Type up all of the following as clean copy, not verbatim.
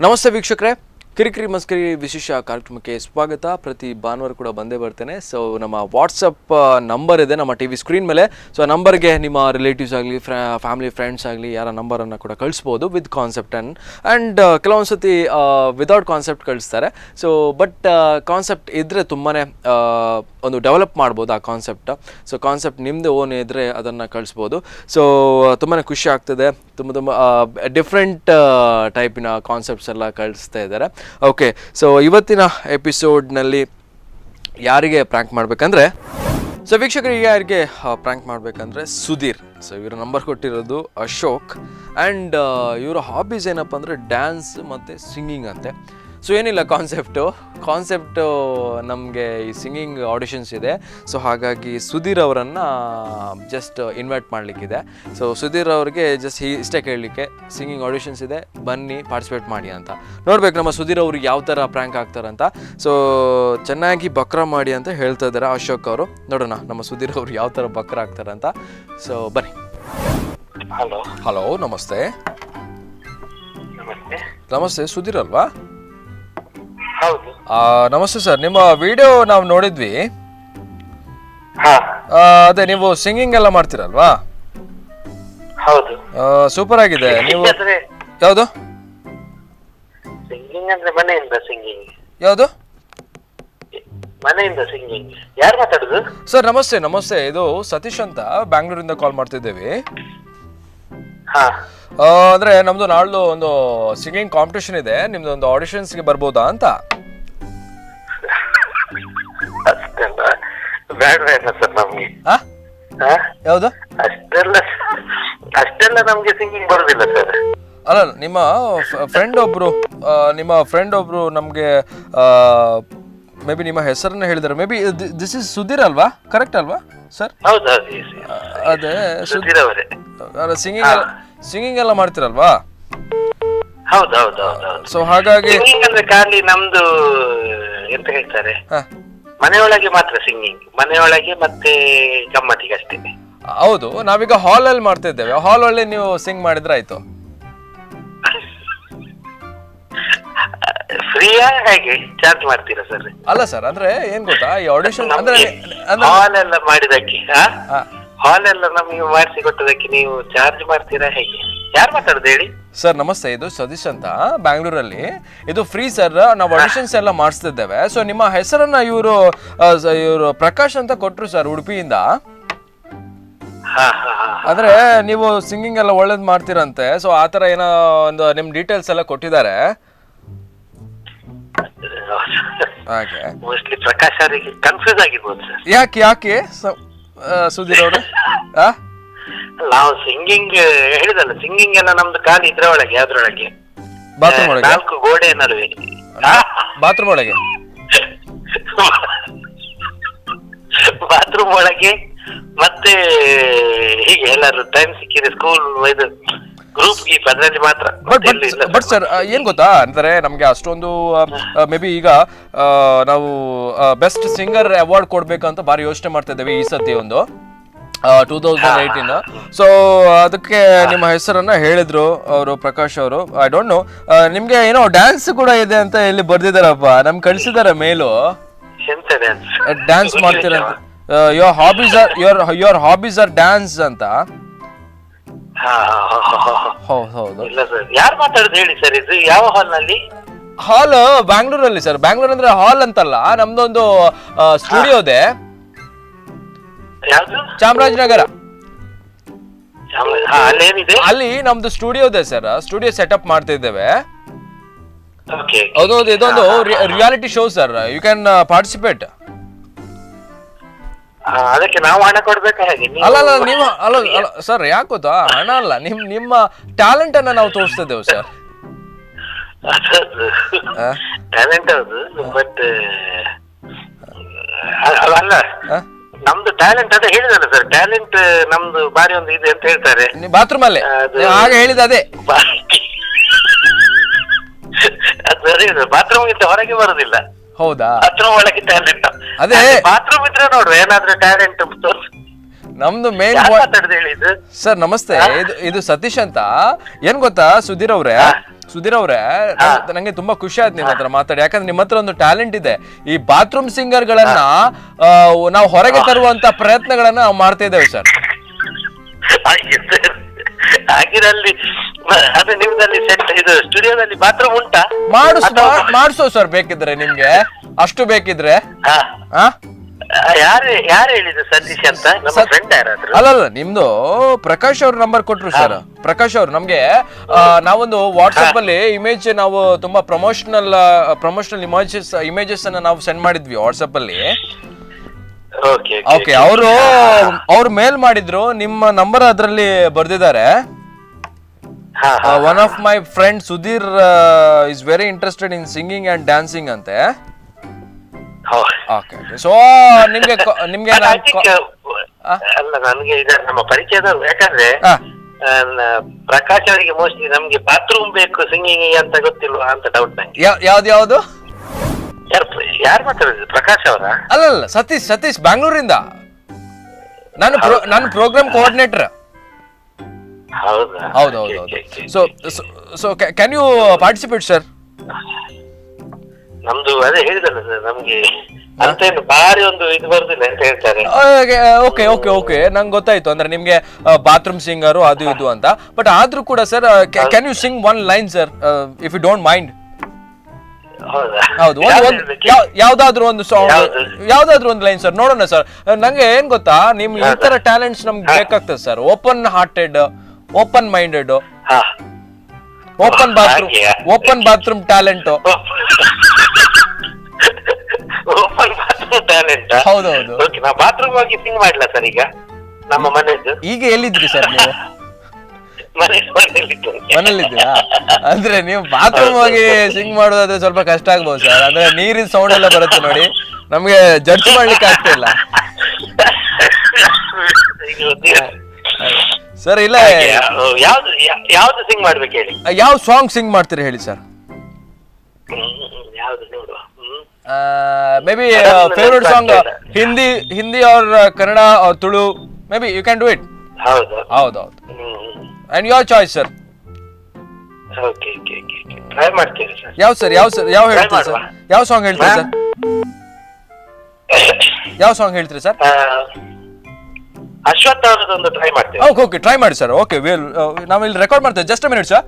ನಮಸ್ತೆ ವೀಕ್ಷಕರೇ, ಕಿರಿಕಿರಿ ಮಸ್ಕರಿ ವಿಶೇಷ ಕಾರ್ಯಕ್ರಮಕ್ಕೆ ಸ್ವಾಗತ. ಪ್ರತಿ ಭಾನುವಾರ ಕೂಡ ಬಂದೇ ಬರ್ತೇನೆ. ಸೊ ನಮ್ಮ ವಾಟ್ಸಪ್ ನಂಬರ್ ಇದೆ ನಮ್ಮ ಟಿ ವಿ ಸ್ಕ್ರೀನ್ ಮೇಲೆ. ಸೊ ಆ ನಂಬರ್ಗೆ ನಿಮ್ಮ ರಿಲೇಟಿವ್ಸ್ ಆಗಲಿ ಫ್ಯಾಮಿಲಿ ಫ್ರೆಂಡ್ಸ್ ಆಗಲಿ ಯಾರ ನಂಬರನ್ನು ಕೂಡ ಕಳಿಸ್ಬೋದು ವಿತ್ ಕಾನ್ಸೆಪ್ಟ್ ಆ್ಯಂಡ್ ಕೆಲವೊಂದು ಸತಿ ವಿತೌಟ್ ಕಾನ್ಸೆಪ್ಟ್ ಕಳಿಸ್ತಾರೆ. ಸೊ ಬಟ್ ಕಾನ್ಸೆಪ್ಟ್ ಇದ್ದರೆ ತುಂಬಾ ಒಂದು ಡೆವಲಪ್ ಮಾಡ್ಬೋದು ಆ ಕಾನ್ಸೆಪ್ಟ್. ಸೊ ಕಾನ್ಸೆಪ್ಟ್ ನಿಮ್ಮದೇ ಓನ್ ಇದ್ದರೆ ಅದನ್ನು ಕಳಿಸ್ಬೋದು. ಸೊ ತುಂಬಾ ಖುಷಿ ಆಗ್ತದೆ. ತುಂಬ ಡಿಫ್ರೆಂಟ್ ಟೈಪಿನ ಕಾನ್ಸೆಪ್ಟ್ಸ್ ಎಲ್ಲ ಕಳಿಸ್ತಾ ಇದ್ದಾರೆ. ಓಕೆ, ಸೊ ಇವತ್ತಿನ ಎಪಿಸೋಡ್ನಲ್ಲಿ ಯಾರಿಗೆ ಪ್ರ್ಯಾಂಕ್ ಮಾಡಬೇಕಂದ್ರೆ, ಸೊ ವೀಕ್ಷಕರಿಗೆ ಯಾರಿಗೆ ಪ್ರ್ಯಾಂಕ್ ಮಾಡಬೇಕಂದ್ರೆ ಸುಧೀರ್. ಸೊ ಇವರ ನಂಬರ್ ಕೊಟ್ಟಿರೋದು ಅಶೋಕ್. ಆ್ಯಂಡ್ ಇವರ ಹಾಬೀಸ್ ಏನಪ್ಪ ಅಂದರೆ ಡ್ಯಾನ್ಸ್ ಮತ್ತು ಸಿಂಗಿಂಗ್ ಅಂತೆ. ಸೊ ಏನಿಲ್ಲ, ಕಾನ್ಸೆಪ್ಟು ನಮಗೆ ಈ ಸಿಂಗಿಂಗ್ ಆಡಿಷನ್ಸ್ ಇದೆ. ಸೊ ಹಾಗಾಗಿ ಸುಧೀರ್ ಅವರನ್ನು ಜಸ್ಟ್ ಇನ್ವೈಟ್ ಮಾಡಲಿಕ್ಕಿದೆ. ಸೊ ಸುಧೀರ್ ಅವ್ರಿಗೆ ಜಸ್ಟ್ ಇಷ್ಟೇ ಕೇಳಲಿಕ್ಕೆ, ಸಿಂಗಿಂಗ್ ಆಡಿಷನ್ಸ್ ಇದೆ, ಬನ್ನಿ ಪಾರ್ಟಿಸಿಪೇಟ್ ಮಾಡಿ ಅಂತ. ನೋಡ್ಬೇಕು ನಮ್ಮ ಸುಧೀರ್ ಅವ್ರಿಗೆ ಯಾವ ಥರ ಪ್ರ್ಯಾಂಕ್ ಆಗ್ತಾರಂತ. ಸೊ ಚೆನ್ನಾಗಿ ಬಕ್ರ ಮಾಡಿ ಅಂತ ಹೇಳ್ತಾ ಇದ್ದಾರೆ ಅಶೋಕ್ ಅವರು. ನೋಡೋಣ ನಮ್ಮ ಸುಧೀರ್ ಅವ್ರು ಯಾವ ಥರ ಬಕ್ರ ಆಗ್ತಾರಂತ. ಸೊ ಬನ್ನಿ. ಹಲೋ, ನಮಸ್ತೆ. ನಮಸ್ತೆ, ಸುಧೀರ್ ಅಲ್ವಾ? ಹೌದು. ನಮಸ್ತೆ ಸರ್, ನಿಮ್ಮ ವಿಡಿಯೋ ನಾವು ನೋಡಿದ್ವಿ. ಅದೇ ನೀವು ಸಿಂಗಿಂಗ್ ಎಲ್ಲ ಮಾಡ್ತೀರಲ್ವಾ? ಹೌದು. ಸೂಪರ್ ಆಗಿದೆ. ನೀವು ಯಾವುದು ಸಿಂಗಿಂಗ್ ಅಂದ್ರೆ ಮನೆಯಿಂದ ಸಿಂಗಿಂಗ್? ಯಾವುದು ಮನೆಯಿಂದ ಸಿಂಗಿಂಗ್? ಯಾರು ಮಾತಾಡುದು ಸರ್? ನಮಸ್ತೆ, ಇದು ಸತೀಶ್ ಅಂತ ಬ್ಯಾಂಗ್ಳೂರಿಂದ ಕಾಲ್ ಮಾಡ್ತಿದ್ದೇವೆ. ಅಂದ್ರೆ ನಮ್ದು ನಾಳ್ದು ಒಂದು ಸಿಂಗಿಂಗ್ ಕಾಂಪಿಟೇಷನ್ ಇದೆ, ನಿಮ್ದು ಒಂದು ಆಡಿಷನ್ಸ್ಗೆ ಬರ್ಬೋದಾ ಅಂತ. ಬೇಡ ಸರ್ ನಮ್ಗೆ. ಯಾವುದು? ಅಷ್ಟೆಲ್ಲ ನಮ್ಗೆ ಸಿಂಗಿಂಗ್ ಬರುದಿಲ್ಲ ಸರ್. ಅಲ್ಲ, ನಿಮ್ಮ ಫ್ರೆಂಡ್ ಒಬ್ರು ನಮ್ಗೆ ಮೇ ಬಿ ನಿಮ್ಮ ಹೆಸರನ್ನ ಹೇಳಿದಾರೆ. May be this is Sudhir ಅಲ್ವಾ? ಕರೆಕ್ಟ್ ಅಲ್ವಾ ಸರ್? ಹೌದು. ಅದೇ ಸುಧೀರ್ ಅವರೇ. ಸಿಂಗಿಂಗ್ ಎಲ್ಲ ಮಾಡ್ತಿರಲ್ವಾ? ಹೌದು. ಸೊ ಹಾಗಾಗಿ ಸಿಂಗಿಂಗ್ ಅಂದ್ರೆ ಖಾಲಿ ನಮ್ದು ಎಂತ ಹೇಳ್ತಾರೆ, ಮನೆಯೊಳಗೆ ಮಾತ್ರ ಸಿಂಗಿಂಗ್, ಮನೆಯೊಳಗೆ ಮತ್ತೆ ಗಮ್ಮತ್ತಿಗೆ ಅಷ್ಟೇ. ಹೌದು, ನಾವೀಗ ಹಾಲ್ ಅಲ್ಲಿ ಮಾಡ್ತಾ ಇದ್ದೇವೆ. ಹಾಲ್ ಒಳ್ಳೆ ನೀವು ಸಿಂಗ್ ಮಾಡಿದ್ರೆ ಆಯ್ತು. ಫ್ರೀಯಾ ಹೇಗೆ ಚಾರ್ಜ್ ಮಾಡ್ತೀರಾ ಸರ್? ಅಲ್ಲ ಸರ್, ಅಂದ್ರೆ ಏನ್ ಗೊತ್ತಾ, ಈ ಆಡಿಷನ್ ಅಂದ್ರೆ ಹಾಲ್ ಎಲ್ಲ ಮಾಡಿದಕ್ಕೆ, ಹಾಲ್ ಎಲ್ಲ ನಮಗೆ ಮಾಡಿಸಿ ಕೊಟ್ಟದಕ್ಕೆ ನೀವು ಚಾರ್ಜ್ ಮಾಡ್ತೀರಾ ಹೇಗೆ? ಯಾರು ಮಾತಾಡುದು ಹೇಳಿ ಸರ್? ನಮಸ್ತೆ, ಇದು ಸತೀಶ್ ಅಂತ ಬ್ಯಾಂಗ್ಳೂರಲ್ಲಿ. ಇದು ಫ್ರೀ ಸರ್, ನಾವು ಆಡಿಷನ್ಸ್ ಎಲ್ಲ ಮಾಡಿಸ್ತಿದ್ದೇವೆ. ಸೊ ನಿಮ್ಮ ಹೆಸರನ್ನ ಇವರು ಪ್ರಕಾಶ್ ಅಂತ ಕೊಟ್ರು ಸರ್, ಉಡುಪಿಯಿಂದ. ಅಂದ್ರೆ ನೀವು ಸಿಂಗಿಂಗ್ ಎಲ್ಲ ಒಳ್ಳೇದ್ ಮಾಡ್ತೀರಂತೆ. ಸೊ ಆತರ ಏನೋ ಒಂದು ನಿಮ್ ಡೀಟೇಲ್ಸ್ ಎಲ್ಲ ಕೊಟ್ಟಿದ್ದಾರೆ. ಹಾಗೆ ಮೋಸ್ಟ್ಲಿ ಪ್ರಕಾಶ್ ಅವರಿಗೆ ಕನ್ಫ್ಯೂಸ್ ಆಗಿರ್ಬೋದು ಸರ್. ಯಾಕೆ ಸುಧೀರ್ ಅವರು? ನಾವು ಸಿಂಗಿಂಗ್ ಹೇಳಿದಲ್ಲ, ಸಿಂಗಿಂಗ್ ಎಲ್ಲ ನಮ್ದು ಖಾಲಿ ಇದ್ರೊಳಗೆ, ಅದ್ರೊಳಗೆ ಬಾತ್ರೂಮ್ ಒಳಗೆ, 4 ಗೋಡೆ ನಡುವೆ. ಬಾತ್ರೂಮ್ ಒಳಗೆ ಬಾತ್ರೂಮ್ ಒಳಗೆ ಮತ್ತೆ ಹೀಗೆ ಎಲ್ಲರೂ ಟೈಮ್ ಸಿಕ್ಕಿದ್ರೆ ಸ್ಕೂಲ್ ಇದು ಗ್ರೂಪ್ ಗೀಪ್ ಅದರಲ್ಲಿ ಮಾತ್ರ. ಬಟ್ ಸರ್ ಏನ್ ಗೊತ್ತಾ, ಅಂದ್ರೆ ನಮ್ಗೆ ಅಷ್ಟೊಂದು ಮೇ ಬಿ ಈಗ ನಾವು ಬೆಸ್ಟ್ ಸಿಂಗರ್ ಅವಾರ್ಡ್ ಕೊಡ್ಬೇಕಂತ ಭಾರಿ ಯೋಚನೆ ಮಾಡ್ತಾ ಇದ್ದೇವೆ ಈ ಸತಿ, ಒಂದು 2018. ಸೊ ಅದಕ್ಕೆ ನಿಮ್ಮ ಹೆಸರನ್ನ ಹೇಳಿದ್ರು ಅವರು, ಪ್ರಕಾಶ್ ಅವರು. ಐ ಡೋಂಟ್ ನೋ, ನಿಮ್ಗೆ ಏನೋ ಡ್ಯಾನ್ಸ್ ಕೂಡ ಇದೆ ಅಂತ ಇಲ್ಲಿ ಬರ್ದಿದಾರಪ್ಪ, ನಮ್ಗೆ ಕಳ್ಸಿದಾರ ಮೇಲು. ಡ್ಯಾನ್ಸ್ ಮಾಡ್ತೀರಂತ. ಯುವರ್ ಹಾಬೀಸ್ ಆರ್ ಡ್ಯಾನ್ಸ್ ಅಂತ. ಹೌದು. ಯಾರು ಮಾತಾಡುದು ಹೇಳಿ ಸರ್? ಇದು ಯಾವ ಹಾಲ್ ನಲ್ಲಿ? ಹಾಲ್ ಬ್ಯಾಂಗ್ಳೂರಲ್ಲಿ ಸರ್. ಬ್ಯಾಂಗ್ಳೂರ್ ಅಂದ್ರೆ ಹಾಲ್ ಅಂತಲ್ಲ, ನಮ್ದೊಂದು ಸ್ಟುಡಿಯೋ ಇದೆ. ಚಾಮರಾಜನಗರ. ಅಲ್ಲಿ ನಮ್ದು ಸ್ಟುಡಿಯೋ ಇದೆ ಸರ್. ಸ್ಟುಡಿಯೋ ಸೆಟಪ್ ಮಾಡ್ತಾ ಇದ್ದೇವೆ. ಹೌದು, ಇದೊಂದು reality show sir. You can participate. ಅದಕ್ಕೆ ನಾವು ಹಣ ಕೊಡ್ಬೇಕಾ ಹೇಗೆ? ಅಲ್ಲ ನೀವು ಅಲ್ಲ ಸರ್, ಯಾಕೆ ಗೊತ್ತಾ, ಹಣ ಅಲ್ಲ, ನಿಮ್ಮ ಟ್ಯಾಲೆಂಟ್ ಅನ್ನ ನಾವು ತೋರಿಸ್ತಾ ಇದ್ದೇವೆ ಸರ್. ಟ್ಯಾಲೆಂಟ್ ಹೌದು, ಬಟ್ ಅಲ್ಲ, ನಮ್ದು ಟ್ಯಾಲೆಂಟ್ ಅಂತ ಹೇಳಿದಲ್ಲ ಸರ್. ಟ್ಯಾಲೆಂಟ್ ನಮ್ದು ಬಾರಿ ಒಂದು ಇದೆ ಅಂತ ಹೇಳ್ತಾರೆ. ಬಾತ್ರೂಮ್ ಅಲ್ಲೇ ಹಾಗೆ ಹೇಳಿದ ಅದೇ. ಬಾತ್ರೂಮ್ ಇಂದ ಹೊರಗೆ ಬರುದಿಲ್ಲ. ಹೌದಾ? ಬಾತ್ರೂಮ್ ಒಳಗೆ ಟ್ಯಾಲೆಂಟ್. ಅದೇ ಬಾತ್ರೂಮ್ ಇದ್ರೆ ನೋಡ್ರಿ ಏನಾದ್ರೂ ಟ್ಯಾಲೆಂಟ್ ನಮ್ದು ಮೇನ್ ಸರ್. ನಮಸ್ತೆ, ಇದು ಸತೀಶ್ ಅಂತ. ಏನ್ ಗೊತ್ತಾ ಸುಧೀರ್ ಅವ್ರೆ, ಸುಧೀರ್ ಅವ್ರೆ, ನಂಗೆ ತುಂಬಾ ಖುಷಿ ಆಯ್ತು ನಿಮ್ಮ ಹತ್ರ ಮಾತಾಡಿ. ಯಾಕಂದ್ರೆ ನಿಮ್ಮ ಹತ್ರ ಒಂದು ಟ್ಯಾಲೆಂಟ್ ಇದೆ. ಈ ಬಾತ್ರೂಮ್ ಸಿಂಗರ್ ಗಳನ್ನ ನಾವು ಹೊರಗೆ ತರುವಂತ ಪ್ರಯತ್ನಗಳನ್ನ ನಾವು ಮಾಡ್ತಾ ಇದ್ದೇವೆ ಸರ್. ಆಗಿರಲ್ಲಿ ಅದು ನಿಮ್ದಲ್ಲಿ ಸೆಟ್ ಇದು ಸ್ಟುಡಿಯೋದಲ್ಲಿ ಬಾತ್ರೂಮ್ ಉಂಟಾ? ಮಾಡಿಸೋ ಸರ್ ಬೇಕಿದ್ರೆ, ನಿಮ್ಗೆ ಅಷ್ಟು ಬೇಕಿದ್ರೆ. ಯಾರು ಹೇಳಿದ್ರು ಸತೀಶ್ ಅಂತ? ನಮ್ಮ ಫ್ರೆಂಡ್ ಯಾರಾದ್ರು? ಅಲ್ಲಲ್ಲ, ನಿಮ್ದು ಪ್ರಕಾಶ್ ಅವ್ರ ನಂಬರ್ ಕೊಟ್ರು ಸರ್. ಪ್ರಕಾಶ್ ಅವ್ರು ನಮ್ಗೆ ನಾವೊಂದು ವಾಟ್ಸ್ಆಪ್ ಅಲ್ಲಿ ಇಮೇಜ್, ನಾವು ತುಂಬಾ ಪ್ರಮೋಷನಲ್ ಇಮೇಜಸ್ ಅನ್ನ ನಾವು ಸೆಂಡ್ ಮಾಡಿದ್ವಿ ವಾಟ್ಸ್ಆಪ್ ಅಲ್ಲಿ. ಓಕೆ, ಅವ್ರು ಮೇಲ್ ಮಾಡಿದ್ರು, ನಿಮ್ಮ ನಂಬರ್ ಅದ್ರಲ್ಲಿ ಬರ್ದಿದ್ದಾರೆ. One of my friend Sudhir is very interested in singing and dancing ಅಂತೆ. ಸೊ ನಿಮ್ಗೆ ಅಲ್ಲ, ನನ್ಗೆ ನಮ್ಮ ಪರಿಚಯದವ್ರು. ಯಾಕಂದ್ರೆ ಪ್ರಕಾಶ್ ಅವರಿಗೆ ಮೋಸ್ಟ್ಲಿ ನಮ್ಗೆ ಬಾತ್ರೂಮ್ ಬೇಕು ಸಿಂಗಿಂಗ್ ಅಂತ ಗೊತ್ತಿಲ್ವಾ ಅಂತ ಡೌಟ್ ನಂಗೆ. ಯಾವ್ದು ಯಾರು ಮಾತಾಡಿದ್ರು? ಪ್ರಕಾಶ್ ಅವರ? ಅಲ್ಲಲ್ಲ, ಸತೀಶ್ ಬ್ಯಾಂಗ್ಳೂರಿಂದ. ನಾನು ಪ್ರೋಗ್ರಾಮ್ ಕೋಆರ್ಡಿನೇಟರ್. ಹೌದು. So can you participate sir? ನಮ್ದು ಅದೇ ಹೇಳಿದಲ್ಲ ಸರ್, ನಮ್ಗೆ ಅಂತೇನು ಭಾರಿ ಒಂದು ಇದು ಬರುದಿಲ್ಲ ಅಂತ ಹೇಳ್ತಾರೆ. ಓಕೆ, ನಂಗೆ ಗೊತ್ತಾಯ್ತು. ಅಂದ್ರೆ ನಿಮ್ಗೆ ಬಾತ್ರೂಮ್ ಸಿಂಗರು ಅದು ಇದು ಅಂತ. ಬಟ್ ಆದ್ರೂ ಕೂಡ sir, can you sing one line sir, if you don't mind? ಹೌದು, ಯಾವ್ದಾದ್ರು ಒಂದು ಸಾಂಗ್, ಯಾವ್ದಾದ್ರು ಒಂದು ಲೈನ್ ಸರ್, ನೋಡೋಣ ಸರ್. ನಂಗೆ ಏನ್ ಗೊತ್ತಾ, ನಿಮ್ ಈ ತರ ಟ್ಯಾಲೆಂಟ್ಸ್ ನಮ್ಗೆ ಬೇಕಾಗ್ತದೆ sir. Open hearted, open minded, open bathroom talent. Open bathroom talent? ಹೌದೌದು. ನಾ ಬಾತ್ರೂಮ್ ಹೋಗಿ ಸಿಂಗ್ ಮಾಡ್ಲಾ ಸರ್? ಈಗ ನಮ್ಮ ಮನೆಯದ್ದು. ಈಗ ಎಲ್ಲಿದ್ರಿ ಸರ್ ನೀವು? ಮನೇಲಿದ್ದೀರಾ? ಅಂದ್ರೆ ನೀವು ಬಾತ್ರೂಮ್ ಹೋಗಿ ಸಿಂಗ್ ಮಾಡೋದಾದ್ರೆ ಸ್ವಲ್ಪ ಕಷ್ಟ ಆಗ್ಬೋದು ಸರ್. ಅಂದ್ರೆ ನೀರಿನ ಸೌಂಡ್ ಎಲ್ಲ ಬರುತ್ತೆ ನೋಡಿ, ನಮ್ಗೆ ಜಡ್ಜ್ ಮಾಡ್ಲಿಕ್ಕೆ ಆಗ್ತಾ ಇಲ್ಲ ಸರ್. ಇಲ್ಲ, ಯಾವ್ದು ಸಿಂಗ್ ಮಾಡ್ಬೇಕು ಹೇಳಿ? ಯಾವ ಸಾಂಗ್ ಸಿಂಗ್ ಮಾಡ್ತೀರಿ ಹೇಳಿ ಸರ್? ಯಾವ್ದು ನೋಡುವ? Maybe favourite song, Hindi or Kannada or Tulu, maybe you can do it. ಹೌದು. And your choice sir. Try ಮಾಡ್ತೀರಿ ಸರ್? ಯಾವ ಹೇಳ್ತೀರಿ ಸರ್? ಯಾವ ಸಾಂಗ್ ಹೇಳ್ತೀರಿ ಸರ್? ಯಾವ ಸಾಂಗ್ ಹೇಳ್ತೀರಿ ಸರ್? ಅಶ್ವತ್ಥ ಅವರದೊಂದು ಟ್ರೈ ಮಾಡ್ತೀವಿ. ಓಕೆ, ಟ್ರೈ ಮಾಡಿ ಸರ್. ಓಕೆ, ನಾವು ಇಲ್ಲಿ ರೆಕಾರ್ಡ್ ಮಾಡ್ತೇವೆ. Just a minute sir.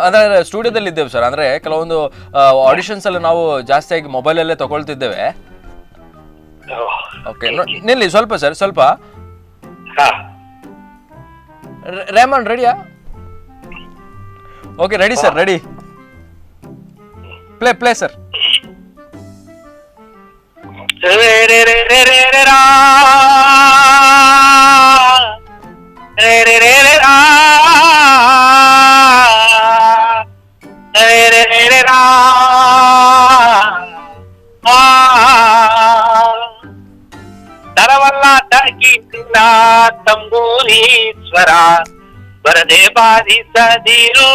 ಅಂದ್ರೆ ಸ್ಟುಡಿಯೋದಲ್ಲಿ ಇದ್ದೇವೆ ಸರ್. ಅಂದ್ರೆ ಕೆಲವೊಂದು ಆಡಿಷನ್ಸ್ ಎಲ್ಲ ನಾವು ಜಾಸ್ತಿಯಾಗಿ ಮೊಬೈಲ್ ಅಲ್ಲೇ ತಗೊಳ್ತಿದ್ದೇವೆ. ಓಕೆ, ನಿಲ್ಲಿ ಸ್ವಲ್ಪ ಸರ್, ಸ್ವಲ್ಪ. ರೇಮನ್ ರೆಡಿಯಾ? Okay, ready sir, ready. Play sir. ತರವಲ್ಲ ತಗಿನ ತಂಬೂರೀಶ್ವರ ಬರದೆ ಬಾರಿಸದಿರು,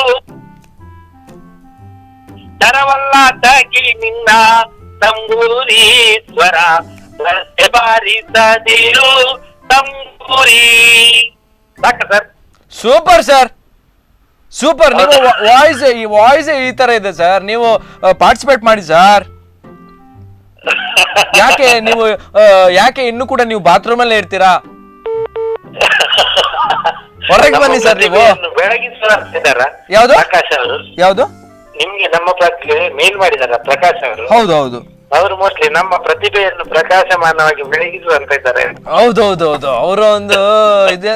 ತರವಲ್ಲ ತಗಿ ನಿನ್ನ ತಂಬೂರೀಶ್ವರ ಬರದೆ ಬಾರಿಸದಿರು ತಂಬೂರಿ. ಸಾಕ ಸರ್? Super sir, super. ನೀವು ವಾಯ್ಸ್ ಈ ತರ ಇದೆ ಸರ್. ನೀವು ಪಾರ್ಟಿಸಿಪೇಟ್ ಮಾಡಿ ಸರ್. ಯಾಕೆ ಇನ್ನು ಕೂಡ ನೀವು ಬಾತ್ರೂಮ್ ಅಲ್ಲೇ ಇರ್ತೀರಾ? ಹೊರಗೆ ಬನ್ನಿ ಸರ್. ನೀವು ಯಾವ್ದು ಯಾವ್ದು ನಿಮ್ಗೆ ನಮ್ಮ ಬಗ್ಗೆ ಮೇಲ್ ಮಾಡಿದಾರ ಪ್ರಕಾಶ್ ಅವರು? ಹೌದೌದು. ಅವರು ಮೋಸ್ಟ್ಲಿ ನಮ್ಮ ಪ್ರತಿಭೆಯನ್ನು ಪ್ರಕಾಶಮಾನವಾಗಿ ಬೆಳಗಿಸುವ ಅಂತ ಇದ್ದಾರೆ. ಹೌದೌದು. ಅವರ ಒಂದು ಇದೆ,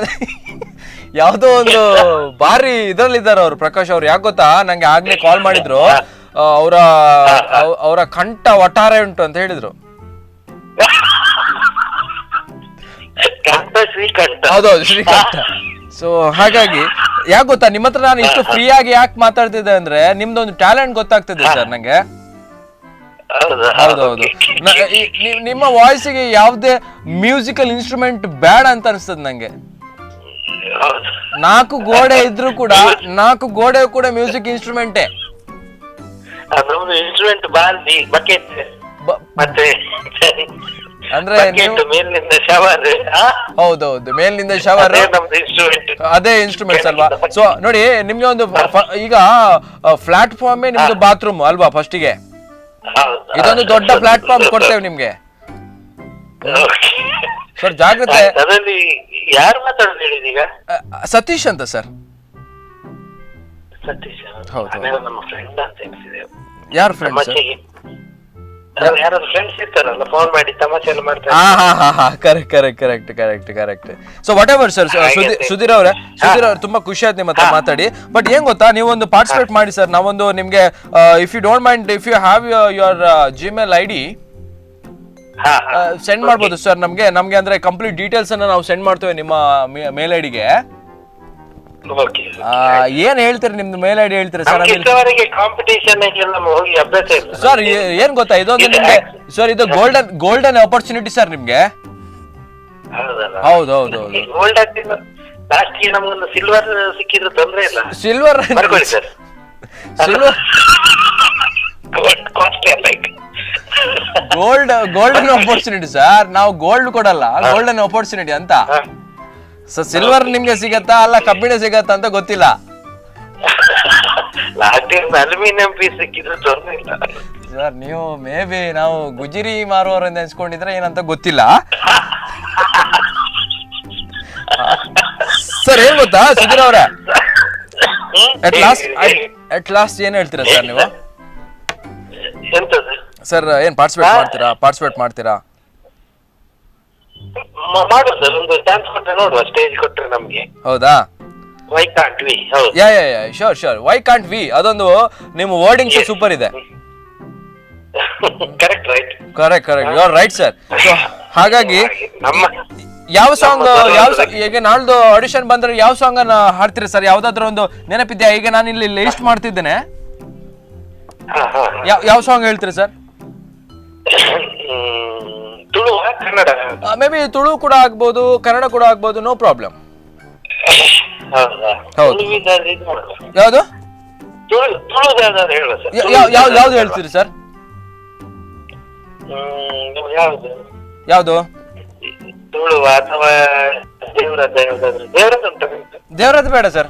ಯಾವ್ದೋ ಒಂದು ಬಾರಿ ಇದ್ರಲ್ಲಿದ್ದಾರೆ ಅವರು, ಪ್ರಕಾಶ್ ಅವ್ರು. ಯಾಕೆ ಗೊತ್ತಾ, ನಂಗೆ ಆಗ್ಲೇ ಕಾಲ್ ಮಾಡಿದ್ರು. ಅವರ ಕಂಠ ಒಟ್ಟಾರೆ ಉಂಟು ಅಂತ ಹೇಳಿದ್ರು. ಹೌದೌದು, ಶ್ರೀಕಂಠ. ಸೊ ಹಾಗಾಗಿ ಯಾಕೆ ಗೊತ್ತಾ, ನಿಮ್ಮ ಹತ್ರ ನಾನು ಇಷ್ಟು ಫ್ರೀ ಆಗಿ ಯಾಕೆ ಮಾತಾಡ್ತಿದ್ದೆ ಅಂದ್ರೆ, ನಿಮ್ದೊಂದು ಟ್ಯಾಲೆಂಟ್ ಗೊತ್ತಾಗ್ತಿದೆ ಸರ್ ನಂಗೆ. ಹೌದೌದು. ನಿಮ್ಮ ವಾಯ್ಸಿಗೆ ಯಾವ್ದೇ ಮ್ಯೂಸಿಕಲ್ ಇನ್ಸ್ಟ್ರೂಮೆಂಟ್ ಬೇಡ ಅಂತ ಅನಿಸ್ತದೆ ನಂಗೆ. 4 ಗೋಡೆ ಇದ್ರು ಕೂಡ 4 ಗೋಡೆ ಕೂಡ ಮ್ಯೂಸಿಕ್ ಇನ್ಸ್ಟ್ರೂಮೆಂಟೇ. ಇನ್ಸ್ಟ್ರೂಮೆಂಟ್ ಬಾಲ್ದಿ, ಬಕೆಟ್, ಮತ್ತೆ ಅಂದ್ರೆ ಮೇಲಿನಿಂದ ಶವರ್. ಹೌದೌದು, ಮೇಲಿನಿಂದ ಶವರ್, ನಮ್ದು ಇನ್ಸ್ಟ್ರೂಮೆಂಟ್, ಅದೇ ಇನ್ಸ್ಟ್ರೂಮೆಂಟ್ಸ್ ಅಲ್ವಾ. ಸೊ ನೋಡಿ, ನಿಮ್ಗೆ ಒಂದು ಈಗ ಪ್ಲಾಟ್ಫಾರ್ಮೇ ನಿಮ್ದು ಬಾತ್ರೂಮ್ ಅಲ್ವಾ ಫಸ್ಟಿಗೆ. ಇದೊಂದು ದೊಡ್ಡ ಪ್ಲಾಟ್ಫಾರ್ಮ್ ಕೊಡ್ತೇವೆ ನಿಮ್ಗೆ ಸರ್, ಜಾಗ್ರತೆ. ಅದರಲ್ಲಿ ಯಾರು ಮಾತಾಡೋದು ಹೇಳಿದ ಈಗ? ಸತೀಶ್ ಅಂತ ಸರ್. ಸತೀಶ್? ಹೌದು. ನಮ್ಮ ಫ್ರೆಂಡ್ ಅಂತ ಎನಿಸಿದೆ. ಯಾರು ಫ್ರೆಂಡ್ ಸರ್? ಯಾರಾದ್ರೂ ಫ್ರೆಂಡ್ಸ್ ಇರ್ತಾರಲ್ಲ, ಫೋನ್ ಮಾಡಿ ತಮಾಷೆ ಎಲ್ಲ ಮಾಡ್ತಾರೆ. Correct. So what ever sir, Sudhir ಅವ್ರೆ ತುಂಬಾ ಖುಷಿ ಆಯ್ತು ನಿಮ್ಮ ಹತ್ರ ಮಾತಾಡಿ. ಬಟ್ ಏನ್ ಗೊತ್ತಾ, ನೀವೊಂದು ಪಾರ್ಟಿಸಿಪೇಟ್ ಮಾಡಿ ಸರ್. ನಾವೊಂದು ನಿಮ್ಗೆ if you don't mind, if you have your Gmail ID send ಮಾಡ್ಬೋದು ಸರ್ ನಮ್ಗೆ ಅಂದ್ರೆ ಕಂಪ್ಲೀಟ್ ಡೀಟೇಲ್ಸ್ ಅನ್ನ ನಾವು ಸೆಂಡ್ ಮಾಡ್ತೇವೆ ನಿಮ್ಮ ಮೇಲ್ ಐಡಿಗೆ. ಏನ್ ಹೇಳ್ತೀರಿ, ನಿಮ್ದು ಮೇಲ್ ID ಹೇಳ್ತೀರಿ ಸರ್? ಸರ್ ಏನ್ ಗೊತ್ತಾ, ಇದೊಂದು ನಿಮ್ಗೆ ಸರ್, ಇದು ಗೋಲ್ಡನ್ ಆಪರ್ಚುನಿಟಿ ಸರ್ ನಿಮ್ಗೆ. ಹೌದು. ಸಿಲ್ವರ್ ಸಿಕ್ಕಿದ್ರೆ ತೊಂದ್ರೆ ಇಲ್ಲ. Silver golden opportunity sir. ನಾವು ಗೋಲ್ಡ್ ಕೊಡಲ್ಲ, ಗೋಲ್ಡನ್ ಆಪರ್ಚುನಿಟಿ ಅಂತ. ಸೊ ಸಿಲ್ವರ್ ನಿಮ್ಗೆ ಸಿಗತ್ತಾ ಅಲ್ಲ ಕಬ್ಬಿಣ ಸಿಗತ್ತಾ ಅಂತ ಗೊತ್ತಿಲ್ಲ. ಅಲ್ಯೂಮಿನಿಯಂ ಪೀಸ್ ಸಿಕ್ಕಿದ್ರೆ ತೊಂದ್ರೆ ಇಲ್ಲ ಸರ್. ನೀವು ಮೇ ಬಿ ನಾವು ಗುಜಿರಿ ಮಾರುವವರು ಎನ್ಸ್ಕೊಂಡಿದ್ರೆ ಏನಂತ ಗೊತ್ತಿಲ್ಲ ಸರ್. ಏನ್ ಗೊತ್ತಾ ಸುಧೀರ್ ಅವರೇ, ಅಟ್ ಲಾಸ್ಟ್ ಏನ್ ಹೇಳ್ತೀರಾ ಸರ್ ನೀವು? ಸರ್ ಏನ್ ಪಾರ್ಟಿಸಿಪೇಟ್ ಮಾಡ್ತೀರಾ? ಒಂದು ಚಾನ್ಸ್ ಕೊಟ್ರೆ ನೋಡುವ, ಸ್ಟೇಜ್ ಕೊಟ್ರೆ ನಮ್ಗೆ. ಹೌದಾ? Why can't we? Sure why can't we, ಅದೊಂದು ನಿಮ್ಮ ವರ್ಡಿಂಗ್ಸ್ ಸೂಪರ್ ಇದೆ. Correct you are right sir. So ಹಾಗಾಗಿ ಯಾವ ಸಾಂಗ್ ಈಗ ನಾಳ್ದು ಆಡಿಷನ್ ಬಂದ್ರೆ ಯಾವ ಸಾಂಗ್ ಅನ್ನ ಹಾಡ್ತೀರಿ ಸರ್? ಯಾವ್ದಾದ್ರು ಒಂದು ನೆನಪಿದ್ಯಾ? ಈಗ ನಾನು ಇಲ್ಲಿ ಲಿಸ್ಟ್ ಮಾಡ್ತಿದ್ದೇನೆ, ಯಾವ ಸಾಂಗ್ ಹೇಳ್ತೀರಿ ಸರ್? ಮೇ ಬಿ ತುಳು ಕೂಡ ಆಗ್ಬೋದು, ಕನ್ನಡ ಕೂಡ ಆಗ್ಬೋದು, ನೋ ಪ್ರಾಬ್ಲಮ್. ಹೌದು. ಯಾವ್ದು ಯಾವ್ದು ಹೇಳ್ತೀರಿ ಸರ್? ಯಾವ್ದು? ದೇವರದ್ದು ಬೇಡ ಸರ್,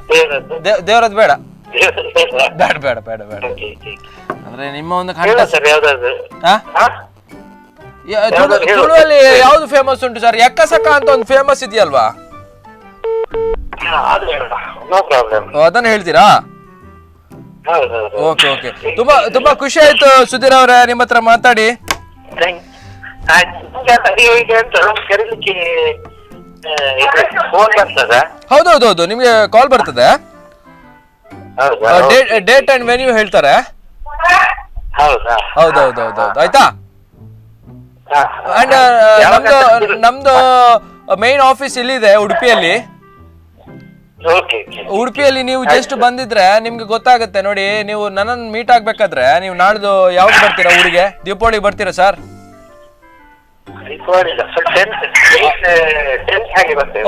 ದೇವರದ್ದು ಬೇಡ. ಅಂದ್ರೆ ನಿಮ್ಮ ಒಂದು ತುಳುವಲ್ಲಿ ಯಾವ್ದು ಫೇಮಸ್ ಉಂಟು ಸರ್? ಎಕ್ಕಸಕ ಅಂತ ಒಂದು ಫೇಮಸ್ ಇದೆಯಲ್ವಾ, ಅದನ್ನ ಹೇಳ್ತೀರಾ? ಓಕೆ. ತುಂಬಾ ಖುಷಿ ಆಯ್ತು ಸುಧೀರ್ ಅವರೇ ನಿಮ್ಮ ಹತ್ರ ಮಾತಾಡಿ. ಹೌದೌದು, ನಿಮ್ಗೆ ಕಾಲ್ ಬರ್ತದೆ. ಡೇಟ್ ಅಂಡ್ ವೆನ್ಯೂ ಹೇಳ್ತಾರೆ. ಹೌದೌದು, ಆಯ್ತಾ? ಅಂಡ್ ನಮ್ದು ಮೈನ್ ಆಫೀಸ್ ಇಲ್ಲಿದೆ ಉಡುಪಿಯಲ್ಲಿ. ಉಡುಪಿಯಲ್ಲಿ ನೀವು ಜಸ್ಟ್ ಬಂದಿದ್ರೆ ನಿಮ್ಗೆ ಗೊತ್ತಾಗುತ್ತೆ ನೋಡಿ. ನೀವು ನನ್ನನ್ನು ಮೀಟ್ ಆಗ್ಬೇಕಾದ್ರೆ ನೀವು ನಾಡ್ದು ಯಾವಾಗ ಬರ್ತೀರಾ ಊರಿಗೆ? ದೀಪಾವಳಿಗೆ ಬರ್ತೀರಾ ಸರ್?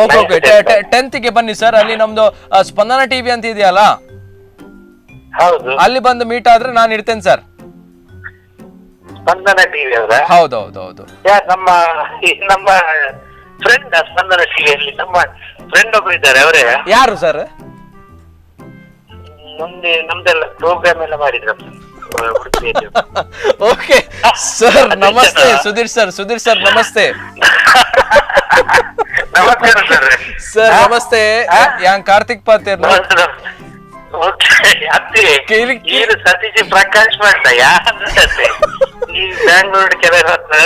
ಓಕೆ 10th ಬನ್ನಿ ಸರ್. ಅಲ್ಲಿ ನಮ್ದು ಸ್ಪಂದನ ಟಿವಿ ಅಂತ ಇದೆಯಲ್ಲ, ಅಲ್ಲಿ ಬಂದು ಮೀಟ್ ಆದ್ರೆ ನಾನು ಇರ್ತೇನೆ ಸರ್. ಸ್ಪಂದನ ಟಿವಿ ಅವರ? ಹೌದೌದು. ನಮ್ಮ ಫ್ರೆಂಡ್ ಸ್ಪಂದನ ಟಿವಿಯಲ್ಲಿ ನಮ್ಮ ಫ್ರೆಂಡ್ ಒಬ್ರು ಇದ್ದಾರೆ, ಅವರೇ? ಯಾರು ಸರ್? ನಮ್ದೆಲ್ಲ ಪ್ರೋಗ್ರಾಮ್ ಎಲ್ಲ ಮಾಡಿದ್ರು. ಓಕೆ ಸರ್, ನಮಸ್ತೆ ಸುಧೀರ್ ಸರ್ ನಮಸ್ತೆ. ನಮಸ್ಕಾರ ಸರ್ ನಮಸ್ತೆ. ಯಾನ್ ಕಾರ್ತಿಕ್ ಪಾತೇರ್ ಸತೀಶ್ ಪ್ರಕಾಶ್ ಮಾಡ್ತಾ ಈ ಬ್ಯಾಂಗ್ಳೂರ್ ಕೆಲವು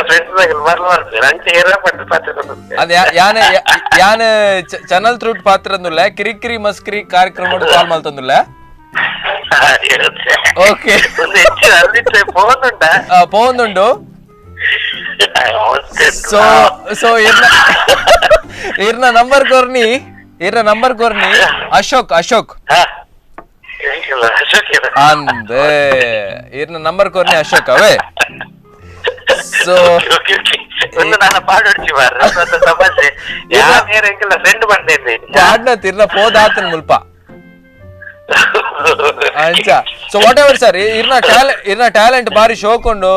ಫ್ರೆಂಡ್ಸ್ ಬರ್ತಾರೆ ಅಂಚೆ ಏರ್ಪಟ್ಟು ಪಾತ್ರ. ಅದ ಯಾನ್ ಚಾನಲ್ ತ್ರೂಟ್ ಪಾತ್ರ ಅಂದುಲ್ಲ, ಕಿರಿಕಿರಿ ಮಸ್ಕಿರಿ ಕಾರ್ಯಕ್ರಮ ಕಾಲ್ ಮಲ್ತಂದುಲ್ಲ. ಓಕೆ, ಫೋನ್ ಉಂಟು. ಸೊ ಇರ್ನ ನಂಬರ್ ಕೋರ್ನಿ ಅಶೋಕ್ ಅಂದೆ ಇರ್ನ ನಂಬರ್ ಕೋರ್ನಿ ಅಶೋಕ್ ಅವೇ. ಸೊ ಪಾಡ್ನ ತಿರ್ನ ಪೋದಾತನ್ ಮುಲ್ಪ ಅಂಚ ಸೊ ವಾಟ್ ಎವರ್ ಸರ್ ಇರ್ನ ಟ್ಯಾಲೆಂಟ್ ಬಾರಿ ಶೋಕೊಂಡು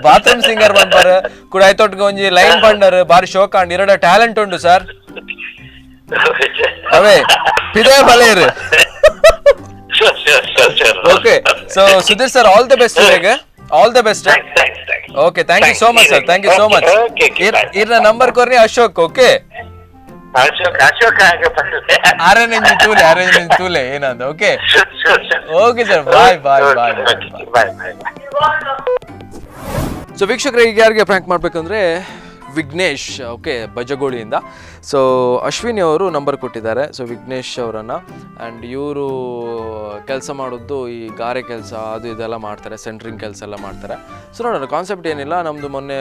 ಬಾತ್ರೂಮ್ ಸಿಂಗರ್ ಬಂದ್ಬಾರ ಕೂಡ ಆಯ್ತೊಟ್ಟಿಗೆ ಒಂಜಿ ಲೈನ್ ಪಂಡರ್ ಬಾರಿ ಶೋಕಾಂಡ್ ಇರಡ ಟ್ಯಾಲೆಂಟ್ ಉಂಡು ಸರ್ ಅವೇ ಪಿದೇ ಬಲೇರು okay so Sudhir sir all the best all the best okay thank you so much sir thank you so much ಇರ್ನ ನಂಬರ್ ಕೊರ್ರಿ ಅಶೋಕ್ ಓಕೆ ಅರೇಂಜ್ ತೂಲೆ ಏನಂದ okay okay sir bye bye bye bye so ವೀಕ್ಷಕರಿಗೆ ಯಾರಿಗೆ prank ಮಾಡ್ಬೇಕಂದ್ರೆ Vighnesh okay ಬಜಗೋಳಿಯಿಂದ so Ashwini ಅವರು number ಕೊಟ್ಟಿದ್ದಾರೆ ಸೊ ವಿಘ್ನೇಶ್ ಅವರನ್ನು ಆ್ಯಂಡ್ ಇವರು ಕೆಲಸ ಮಾಡೋದು ಈ ಗಾರೆ ಕೆಲಸ ಅದು ಇದೆಲ್ಲ ಮಾಡ್ತಾರೆ ಸೆಂಟ್ರಿಂಗ್ ಕೆಲಸ ಎಲ್ಲ ಮಾಡ್ತಾರೆ ಸೊ ನೋಡೋಣ ಕಾನ್ಸೆಪ್ಟ್ ಏನಿಲ್ಲ ನಮ್ಮದು ಮೊನ್ನೆ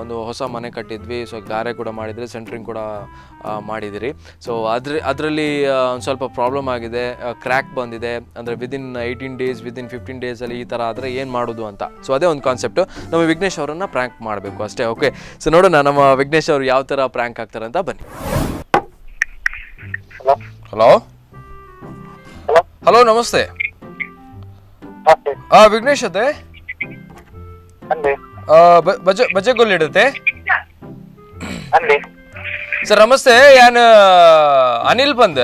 ಒಂದು ಹೊಸ ಮನೆ ಕಟ್ಟಿದ್ವಿ ಸೊ ಗಾರೆ ಕೂಡ ಮಾಡಿದ್ರಿ ಸೆಂಟ್ರಿಂಗ್ ಕೂಡ ಮಾಡಿದಿರಿ ಸೊ ಅದರಲ್ಲಿ ಒಂದು ಸ್ವಲ್ಪ ಪ್ರಾಬ್ಲಮ್ ಆಗಿದೆ ಕ್ರ್ಯಾಕ್ ಬಂದಿದೆ ಅಂದರೆ ವಿದಿನ್ 18 ಡೇಸ್ ವಿದಿನ್ 15 ಡೇಸಲ್ಲಿ ಈ ಥರ ಆದರೆ ಏನು ಮಾಡೋದು ಅಂತ ಸೊ ಅದೇ ಒಂದು ಕಾನ್ಸೆಪ್ಟು ನಮ್ಮ ವಿಘ್ನೇಶ್ ಅವರನ್ನು ಪ್ರ್ಯಾಂಕ್ ಮಾಡಬೇಕು ಅಷ್ಟೇ ಓಕೆ ಸೊ ನೋಡೋಣ ನಮ್ಮ ವಿಘ್ನೇಶ್ ಅವರು ಯಾವ ಥರ ಪ್ರ್ಯಾಂಕ್ ಆಗ್ತಾರೆ ಅಂತ ಬನ್ನಿ ಹಲೋ ಹಲೋ ನಮಸ್ತೆ ವಿಘ್ನೇಶ್ ಅದೇ ಬಜೆಗೊಲ್ಲಿ ಇಡುತ್ತೆ ಸರ್ ನಮಸ್ತೆ ಯಾನ್ ಅನಿಲ್ ಬಂದ್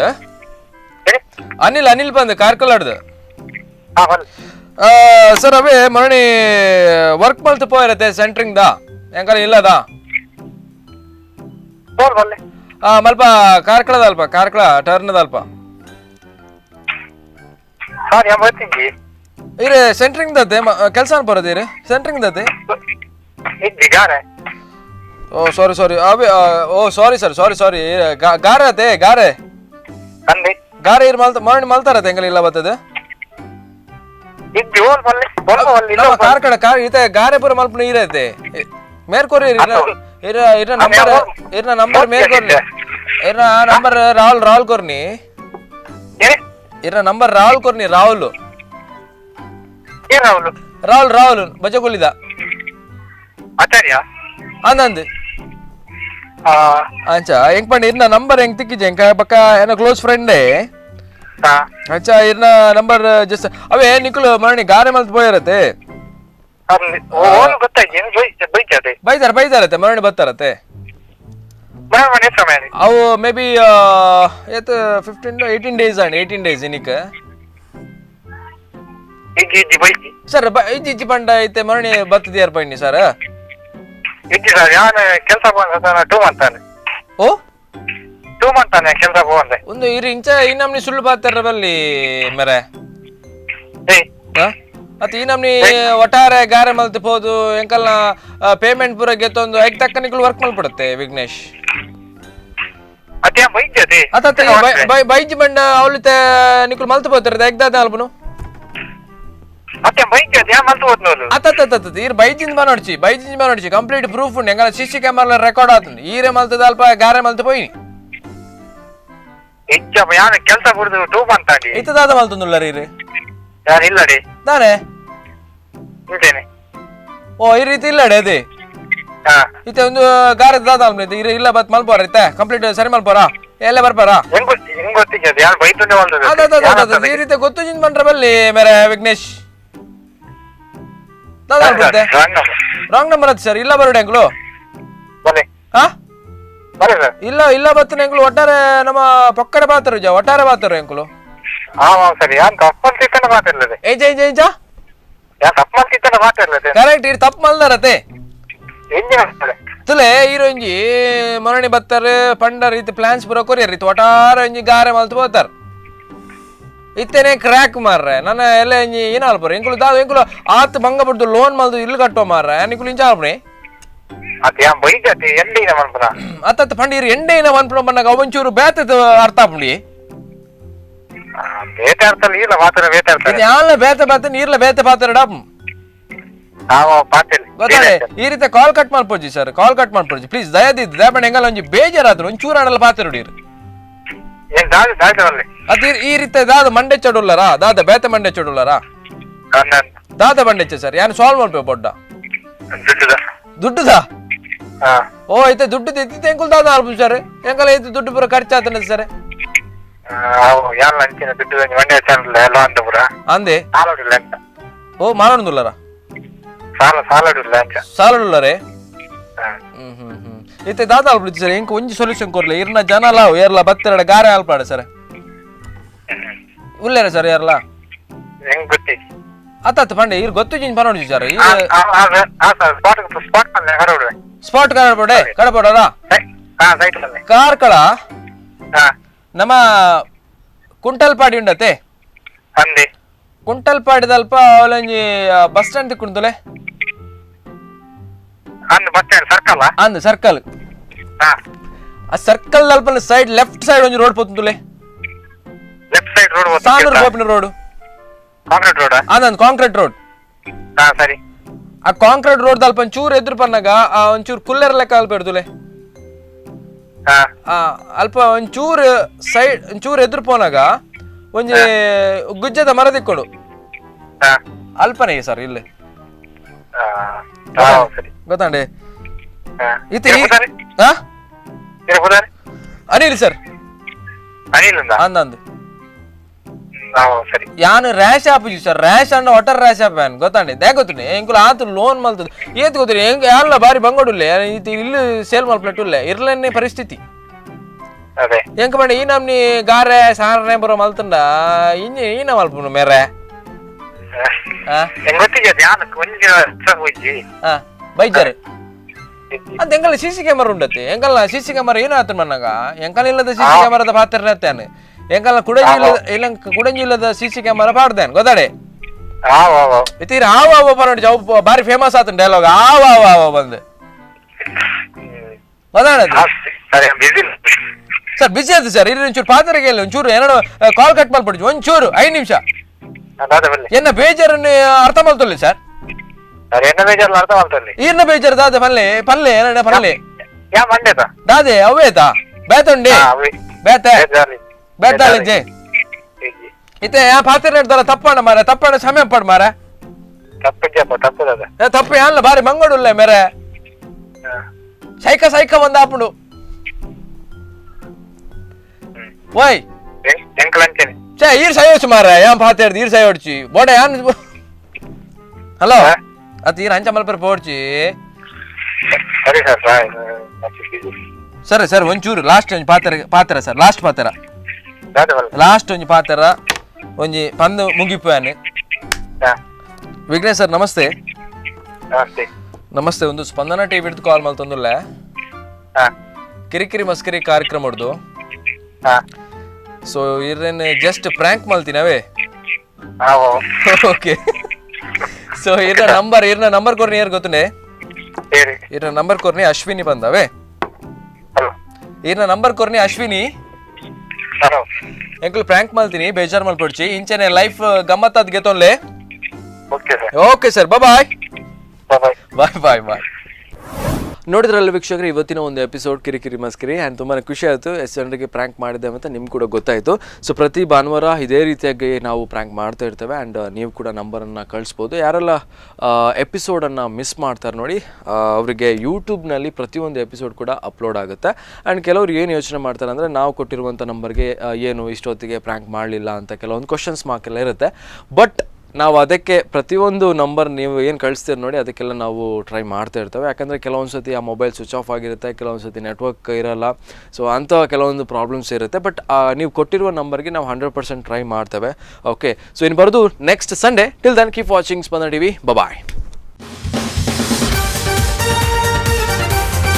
ಅನಿಲ್ ಬಂದ್ ಕಾರ್ಕಲಾಡ್ದು ಸರ್ ಅವೇ ಮರಣಿ ವರ್ಕ್ ಮಲ್ತು ಪೋಯಿರತ್ತೆ ಸೆಂಟ್ರಿಂಗ್ ದಾ ಎಂಕಲ ಇಲ್ಲದಾ ಮಲ್ಪ ಕಾರ್ಕಳ ಟರ್ನದಲ್ಪ ಇರೇ ಸೆಂಟ್ರಿಂಗ್ ದತ್ತೆ ಕೆಲಸ ಬರೋದಿರಿ ಸೆಂಟ್ರಿಂಗ್ ದತ್ತೆ ಓ ಸಾರಿ ಅವೇ ಓ ಸಾರಿ ಗಾರೆ ಅತ್ತೆ ಗಾರೆ ಇರ್ ಮರಣಿ ಮಲ್ತಾರತ್ತೆ ಎಂಕಲ ಇಲ್ಲ ಬರ್ತದೆ ಕಾರ್ಕಳ ಈತ ಗಾರೆ ಪೂರ ಮಲ್ಪ ನೀರೈತೆ ಮೇರ್ಕೋರಿ ನಂಬರ್ ಮೇರ್ಕೋರ್ಲಿ ನಂಬರ್ ರಾಹುಲ್ ಕೊರ್ನಿ ನಂಬರ್ ರಾಹುಲ್ ಕೊರ್ನಿ ರಾಹುಲ್ ಬಜಗೊಲ್ಲಿದ ಆಚಾರ್ಯ ಅಂದಂದು ಅಂಚ ಹೆಂಗ್ ಪಂಡ ಇರ್ನ ನಂಬರ್ ಹೆಂಗ್ ತಿಕ್ಕಿಜೆ ಹೆಂಗ ಪಕ್ಕ ಏನೋ ಕ್ಲೋಸ್ ಫ್ರೆಂಡೇ ಅಂಚ ಇರ್ನ ನಂಬರ್ ಜಸ್ಟ್ ಅವೇ ನಿಕ್ಲು ಮರಣಿ ಗಾರೆ ಮಲ್ತ್ ಪೋಯಿರತ್ತೆ ಬೈದಾರತ್ತೆ ಮರಣಿ ಬರ್ತಾರತ್ತೆ ಅವು maybe 18 days and 18 days ಇನಿಕ ಸರ್ ಇಜ್ಜಿ ಪಂಡ ಐತೆ ಮರಣಿ ಬರ್ತದಿಯಾರ ಪಣ್ಣಿ ಸರ್ ಕೆಲಸ ಓ 2 ಮಂತ್ ಕೆಲಸ ಹೋಗಂದೆ ಒಂದು ಇರಿ ಇಂಚ ಈ ನಮ್ನಿ ಸುಳ್ಳು ಬಾತಾರ ಬಲ್ಲಿ ಮೇರೆ ಅತ್ ಈ ನಮ್ನಿ ಒಟ್ಟಾರೆ ಗಾರೆ ಮಲ್ತು ಹೋದು ಎಂಕಲ್ನ ಪೇಮೆಂಟ್ ಪೂರ ಗೆತ್ತೊಂದು ಐಕ್ ತಕ್ಕ ನಿಕ್ಲು ವರ್ಕ್ ಮಲ್ಪಡುತ್ತೆ ವಿಘ್ನೇಶ್ ಬೈಜಿ ಬಂಡ ಅವಳು ನಿಕ್ಲು ಮಲ್ತು ಹೋಗ್ತಾರೆ ಎಗ್ದಾದ ಅಲ್ಪನು ಈರ್ ಬೈಜಿಂದ ನೋಡ್ಚಿ ಕಂಪ್ಲೀಟ್ ಪ್ರೂಫ್ ಉಂಡು ಎಂಗಲ ಸಿಸಿ ಕ್ಯಾಮರಾ ರೆಕಾರ್ಡ್ ಆತುಂಡು ಈರೆ ಮಲ್ತದ ಅಲ್ಪ ಗಾರೆ ಮಲ್ತು ಪೋಯಿನಿ ಕೆಲಸ ಬಿಡುದು 2 ಮಂತ್ ಆಗಿ ಇತ್ತದಾದ ಮಲ್ತುಂದುಲ್ಲ ಈರೆ ಇಲ್ಲಡಿ ತಾನೆ ಇದ್ದೇನೆ ಓ ಈ ರೀತಿ ಇಲ್ಲಡೆ ಅದೇ ಇತ್ತೆ ಒಂದು ಗಾರೆ ದಾದ ಅಲ್ಪು ಇಲ್ಲ ಬತ್ ಮಲ್ಪೋರ ಇತ್ತೆ ಕಂಪ್ಲೀಟ್ ಸರಿ ಮಲ್ಪೋರ ಎಲ್ಲ ಬರ್ಪಾರ ಈ ರೀತಿ ಗೊತ್ತು ಜಿಂದ್ ಬಂದ್ರ ಬಲ್ಲಿ ಮೇರೆ ವಿಘ್ನೇಶ್ ರಾಂಗ್ ನಂಬರ್ ಅದು ಸರ್ ಇಲ್ಲ ಬರೋಡ ಎಂಕ್ಲು ಇಲ್ಲ ಬತ್ತಿನ ಎಂಕ್ಲು ಒಟ್ಟಾರೆ ನಮ್ಮ ಪಕ್ಕಡೆ ಬಾತರು ಒಟ್ಟಾರೆ ಬಾತರು ಎಂಕ್ಲು ಕರೆಕ್ಟ್ ಇರ್ ತಪ್ಪು ಮಲ್ದಾರತೆ ತುಲೆ ಈರೊಂಜಿ ಮರಣಿ ಬತ್ತಾರೆ ಪಂಡರ್ ಇತ್ತು ಪ್ಲಾನ್ಸ್ ಪೂರ ಕೊರಿಯರ್ ಇತ್ತು ಒಟ್ಟಾರೆ ಒಂಜಿ ಗಾರೆ ಮಲ್ತು ಹೋಗ್ತಾರ ಇತ್ತೇನೆ ಕ್ರ್ಯಾಕ್ ಮಾರ್ರೆ ನನ್ನ ಎಲ್ಲ ಇಂಜಿ ಏನ ಅಲ್ಪರು ಎಂಕುಲು ದಾದು ಎಂಕುಲು ಆತ್ ಬಂಗ ಬಿಡ್ದು ಲೋನ್ ಮಲ್ದು ಇಲ್ಲಿ ಕಟ್ಟೋ ಮಾರ್ರೆ ನಿಕುಲು ಇಂಚ ಅಲ್ಪನಿ ಅತ್ತ ಪಂಡೀರ್ ಎಂಡೇನ ಮನ್ಪುಣ ಬನ್ನಾಗ ಅವಂಚೂರು ಬೇತದ ಅರ್ಥ ಪುಂಡಿ ಬೇತ ನೀರ್ಲ ಬೇತೆ ಪಾತ್ರ ಗೊತ್ತಾಳೆ ಈ ರೀತಿ ಕಾಲ್ ಕಟ್ ಮಾಡ್ಪೋಜಿ ಸರ್ ಕಾಲ್ ಕಟ್ ಮಾಡ್ಪೋಜಿ ಪ್ಲೀಸ್ ದಯದಿದ್ದು ದಯಪಂಡ ಹೆಂಗಲ್ಲ ಒಂಜಿ ಬೇಜಾರಾದ್ರು ಒಂಚೂರು ಆಡಲ್ಲ ಪಾತ್ರ ಹೊಡೀರು ಅದು ಈ ರೀತಿ ದಾದ ಮಂಡೆ ಚಡುಲ್ಲರಾ ದಾದ ಬೇತೆ ಮಂಡೆ ಚಡುಲ್ಲರಾ ದಾದ ಬಂಡೆಚ್ಚ ಸರ್ ಯಾನು ಸಾಲ್ವ್ ಮಾಡ್ಬೇಕು ಬೊಡ್ಡ ದುಡ್ಡುದಾ ಓ ಐತೆ ದುಡ್ಡು ಎತ್ತಿತ್ತು ಎಂಕುಲ್ ದಾದ ಅಲ್ಪ ಸರ್ ಎಂಕಲ್ಲ ಐತೆ ದುಡ್ಡು ಪೂರ ಖರ್ಚಾತನ ಸರ್ ಯಾರು ಅಂಚಿನ ದುಡ್ಡು ಮಂಡ್ಯ ಚಾನಲ್ ಎಲ್ಲ ಅಂತಪುರ ಅಂದೆ ಸಾಲಡಿಲ್ಲ ಅಂತ ಓ ಮಾಲೊಂದುಲ್ಲರ ಸಾಲಡಿಲ್ಲ ಅಂತ ಸಾಲುಳ್ಳರೆ ಇತ್ತೆ ದಾದ ಅಲ್ಬಿಡ್ತು ಸರ್ ಹೆಂಗೆ ಒಂಜಿ ಸೊಲ್ಯೂಷನ್ ಕೊರ್ಲೆ ಇರ್ನ ಜನ ಅಲ್ಲ ಏರ್ಲ ಬತ್ತೆರಡ ಗಾರೆ ಅಲ್ಪಾಡೆ ಸರ್ ಉಲ್ಲೇರ ಸರ್ ಯಾರಲ್ಲ ಹೆಂಗ್ ಗೊತ್ತಿ ಅತ್ತ ಪಂಡೆ ಇರ್ ಗೊತ್ತು ಜಿನ್ ಪನೋಡಿ ಸರ್ ಸ್ಪಾಟ್ ಮೇಲೆ ಕಡಬಿಡುವೆ ಸ್ಪಾಟ್ ಕಡಪಡೆ ಕಡಪಡರ ಸೈಟ್ ಮೇಲೆ ಕಾರ್ಕಳ ನಮ್ಮ ಕುಂಟಲ್ಪಾಡಿ ಉಂಡತೆ ಅಂದಿ ಕುಂಟಲ್ಪಾಡಿದಲ್ಪ ಅವಲಂಜಿ ಬಸ್ ಸ್ಟ್ಯಾಂಡ್ ತಿಕ್ಕುಂತಲೆ ಅಂದ್ ಬಸ್ ಸ್ಟ್ಯಾಂಡ್ ಸರ್ಕಲ್ ಅಂದ್ ಸರ್ಕಲ್ ಆ ಸರ್ಕಲ್ ಅಲ್ಪ ಸೈಡ್ ಲೆಫ್ಟ್ ಸೈಡ್ ಒಂಜಿ ರೋಡ್ ಪೋತುಂತಲೆ ಲೆಫ್ಟ್ ಸೈಡ್ ರೋಡ್ ಸಾನೂರು ಗೋಪಿನ ರೋಡ್ ಕಾಂಕ್ರೀಟ್ ರೋಡ್ ಅದೊಂದು ಕಾಂಕ್ರೀಟ್ ರೋಡ್ ಸರಿ ಆ ಕಾಂಕ್ರೀಟ್ ರೋಡ್ ದಲ್ಪ ಒಂಚೂರು ಎದುರು ಪನ್ನಾಗ ಒಂಚೂರು ಕುಲ್ಲರ್ ಲೆಕ್ಕ ಅಲ್ಪ ಇಡ್ದುಲೆ ಅಲ್ಪ ಒಂಚೂರು ಸೈಡ್ ಒಂಚೂರು ಎದುರು ಪೋನಾಗ ಒಂಜಿ ಗುಜ್ಜದ ಮರ ತಿಕ್ಕೊಡು ಅಲ್ಪನೇ ಸರ್ ಇಲ್ಲಿ ಗೊತ್ತಾಂಡೆ ಅನಿಲ್ ಸರ್ ಅಂದಂದು ಯಾನು ರ್ಯಾಶ್ ಆಪುಜಿ ಸರ್ ರ್ಯಾಶ್ ಅಣ್ಣ ಒಟರ್ ರ್ಯಾಶ್ ಆಪ್ಯಾನ್ ಗೊತ್ತಾಂಡೆ ದೇ ಗೊತ್ತುಂಡೆ ಎಂಕುಲು ಆತು ಲೋನ್ ಮಲ್ತದ ಏತ್ ಗೊತ್ತಿರಿ ಹೆಂಗ್ ಯಾರಲ್ಲ ಬಾರಿ ಬಂಗೋಡುಲ್ಲೆ ಇಲ್ಲಿ ಸೇಲ್ ಮಲ್ಪುಲೆ ಇರ್ಲನ್ನೇ ಪರಿಸ್ಥಿತಿ ಎಂಕ ಮಾಡಿ ಈ ನಮ್ನಿ ಗಾರೆ ಸಾರನೆ ಬರೋ ಮಲ್ತಂಡ ಈನ ಮಲ್ಪುನು ಮೇರೆ ಬೈಜಾರೆ ಅದ್ ಎಂಕಲ್ಲ ಸಿಸಿ ಕ್ಯಾಮರಾ ಉಂಡತ್ತೆ ಎಂಕಲ್ಲ ಸಿಸಿ ಕ್ಯಾಮರಾ ಏನು ಆತನ ಮನ್ನಾಗ ಎಂಕಲ್ಲ ಇಲ್ಲದ ಸಿಸಿ ಕ್ಯಾಮರಾದ ಪಾತ್ರ ಇರತ್ತೇನೆ ಎಂಕಲ್ಲ ಕುಡಂಜಿ ಇಲ್ಲದ ಸಿಸಿ ಕ್ಯಾಮರಾ ಪಾಡ್ದೇನ್ ಗೊತ್ತಾಡೆ ಇತ್ತೀರ ಆವ ಪರೋಡಿ ಬಾರಿ ಫೇಮಸ್ ಆತನ ಡೈಲಾಗ್ ಆವ ಬಂದು ಗೊತ್ತಾಡದು ಸರ್ ಬಿಸಿ ಆಯ್ತು ಸರ್ ಇಲ್ಲಿ ಒಂಚೂರು ಪಾತ್ರೆಗೆ ಇಲ್ಲ ಒಂಚೂರು ಏನೋ ಕಾಲ್ ಕಟ್ ಮಾಡ್ಬಿಡ್ತೀವಿ ಒಂಚೂರು 5 ನಿಮಿಷ ಎನ್ನ ಬೇಜಾರನ್ನು ಅರ್ಥ ಮಾಡ್ತಲ್ಲ ಸರ್ ಈರ್ನ ಬೇಜಾರು ದಾದೆ ಪಲ್ಲೆ ಏನ ಪಲ್ಲೆ ದಾದೆ ಅವೇತಾ ಬೇತುಂಡಿ ಬೇತೆ ಬೇತಾಳಿಜೆ ಇತ್ತೆ ಯಾ ಪಾತ್ರೆ ಇಡ್ತಾರ ತಪ್ಪಣ್ಣ ಮಾರ ತಪ್ಪಣ್ಣ ಸಮಯ ಪಡ್ ಮಾರ ತಪ್ಪು ಅಲ್ಲ ಬಾರಿ ಮಂಗೋಡುಲ್ಲ ಮೇರೆ ಸೈಕ ಒಂದ್ ಆಪುಡು ಓಯ್ ಛೇ ಈರ್ ಸೈಯೋಚು ಮಾರ ಯಾನ್ ಪಾತ್ರೆ ಈರ್ ಸೈಯೋಡ್ಚಿ ಬೋಡೆ ಯಾನ್ ಹಲೋ ಅದು ಈರ್ ಅಂಚ ಮಲ್ಪರ್ ಪೋಡ್ಚಿ ಸರಿ ಸರ್ ಒಂಚೂರು ಲಾಸ್ಟ್ ಒಂಜಿ ಪಾತ್ರ ಸರ್ ಲಾಸ್ಟ್ ಒಂಜಿ ಪಾತ್ರ ಒಂಜಿ ಪಂದು ಮುಗಿಪುಯಾನೆ ವಿಘ್ನೇಶ್ ಸರ್ ನಮಸ್ತೆ ನಮಸ್ತೆ ಒಂದು ಸ್ಪಂದನ ಟಿವಿ ಹಿಡಿದು ಕಾಲ್ ಮಲ್ತೊಂದುಲ್ಲ ಕಿರಿಕಿರಿ ಮಸ್ಕರಿ ಕಾರ್ಯಕ್ರಮ ಹೊಡ್ದು ಸೊ ಇರ್ರೇನು ಜಸ್ಟ್ ಪ್ರ್ಯಾಂಕ್ ಮಲ್ತೀನವೇ ಓಕೆ ಸೊ ಇರ್ನ ನಂಬರ್ ಕೊರ್ನಿ ಯಾರು ಗೊತ್ತುಂಡೆ ಇರ್ನ ನಂಬರ್ ಕೊರ್ನಿ ಅಶ್ವಿನಿ ಬಂದವೇ ಇರ್ನ ನಂಬರ್ ಕೊರ್ನಿ ಅಶ್ವಿನಿ ಎಂಕಲ್ ಪ್ರ್ಯಾಂಕ್ ಮಲ್ತೀನಿ ಬೇಜಾರ್ ಮಲ್ಪಡ್ಚಿ ಇಂಚನೆ ಲೈಫ್ ಗಮ್ಮತ್ತಾದ್ ಗೆತೊನ್ಲೆ ಓಕೆ ಸರ್ ಬಾಯ್ ನೋಡಿದ್ರಲ್ಲ ವೀಕ್ಷಕರು ಇವತ್ತಿನ ಒಂದು ಎಪಿಸೋಡ್ ಕಿರಿಕಿರಿ ಮಸ್ಕಿರಿ ಆ್ಯಂಡ್ ತುಂಬಾ ಖುಷಿ ಆಯಿತು ಎಷ್ಟು ಜನರಿಗೆ ಪ್ರ್ಯಾಂಕ್ ಮಾಡಿದೆ ಅಂತ ನಿಮ್ಗೆ ಕೂಡ ಗೊತ್ತಾಯಿತು ಸೊ ಪ್ರತಿ ಭಾನುವಾರ ಇದೇ ರೀತಿಯಾಗಿ ನಾವು ಪ್ರ್ಯಾಂಕ್ ಮಾಡ್ತಾ ಇರ್ತೇವೆ ಆ್ಯಂಡ್ ನೀವು ಕೂಡ ನಂಬರನ್ನು ಕಳಿಸ್ಬೋದು ಯಾರೆಲ್ಲ ಎಪಿಸೋಡನ್ನು ಮಿಸ್ ಮಾಡ್ತಾರೆ ನೋಡಿ ಅವರಿಗೆ ಯೂಟ್ಯೂಬ್ನಲ್ಲಿ ಪ್ರತಿಯೊಂದು ಎಪಿಸೋಡ್ ಕೂಡ ಅಪ್ಲೋಡ್ ಆಗುತ್ತೆ ಆ್ಯಂಡ್ ಕೆಲವರು ಏನು ಯೋಚನೆ ಮಾಡ್ತಾರೆ ಅಂದರೆ ನಾವು ಕೊಟ್ಟಿರುವಂಥ ನಂಬರ್ಗೆ ಏನು ಇಷ್ಟೊತ್ತಿಗೆ ಪ್ರ್ಯಾಂಕ್ ಮಾಡಲಿಲ್ಲ ಅಂತ ಕೆಲವೊಂದು ಕ್ವಶನ್ಸ್ ಮಾರ್ಕ್ ಎಲ್ಲ ಇರುತ್ತೆ ಬಟ್ ನಾವು ಅದಕ್ಕೆ ಪ್ರತಿಯೊಂದು ನಂಬರ್ ನೀವು ಏನು ಕಳಿಸ್ತೀರಿ ನೋಡಿ ಅದಕ್ಕೆಲ್ಲ ನಾವು ಟ್ರೈ ಮಾಡ್ತಾ ಇರ್ತೇವೆ ಯಾಕಂದರೆ ಕೆಲವೊಂದು ಸತಿ ಆ ಮೊಬೈಲ್ ಸ್ವಿಚ್ ಆಫ್ ಆಗಿರುತ್ತೆ ಕೆಲವೊಂದು ಸತಿ ನೆಟ್ವರ್ಕ್ ಇರೋಲ್ಲ ಸೊ ಅಂಥ ಕೆಲವೊಂದು ಪ್ರಾಬ್ಲಮ್ಸ್ ಇರುತ್ತೆ ಬಟ್ ನೀವು ಕೊಟ್ಟಿರುವ ನಂಬರ್ಗೆ ನಾವು 100% ಟ್ರೈ ಮಾಡ್ತೇವೆ ಓಕೆ ಸೊ ಇನ್ನು ಬರೋದು next Sunday till then keep watching Spandana TV ಬಾಯ್